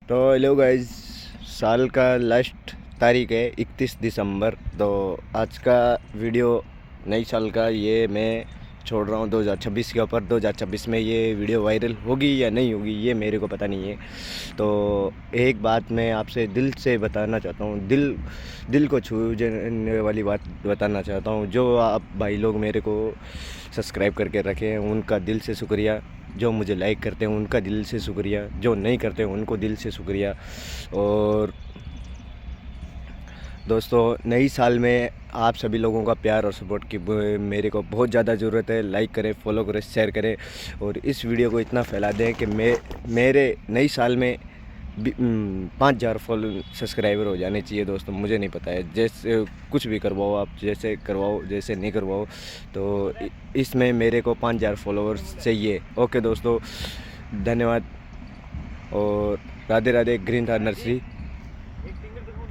तो hello guys, साल का लास्ट तारीख है 31 दिसंबर। तो आज का वीडियो नई साल का ये मैं छोड़ रहा हूँ 2026 के ऊपर। 2026 में ये वीडियो वायरल होगी या नहीं होगी ये मेरे को पता नहीं है। तो एक बात मैं आपसे दिल से बताना चाहता हूँ, दिल को छू जाने वाली बात बताना चाहता हूँ। जो आप भाई लोग मेरे को सब्सक्राइब करके रखे हैं उनका दिल से शुक्रिया, जो मुझे लाइक करते हैं उनका दिल से शुक्रिया, जो नहीं करते हैं उनको दिल से शुक्रिया। और दोस्तों, नई साल में आप सभी लोगों का प्यार और सपोर्ट की मेरे को बहुत ज़्यादा ज़रूरत है। लाइक करें, फॉलो करें, शेयर करें और इस वीडियो को इतना फैला दें कि मेरे नई साल में 5,000 फॉलो सब्सक्राइबर हो जाने चाहिए। दोस्तों, मुझे नहीं पता है, जैसे कुछ भी करवाओ आप, जैसे करवाओ जैसे नहीं करवाओ, तो इसमें मेरे को 5,000 फॉलोअर्स चाहिए। ओके दोस्तों, धन्यवाद और राधे राधे। Green Thar nursery.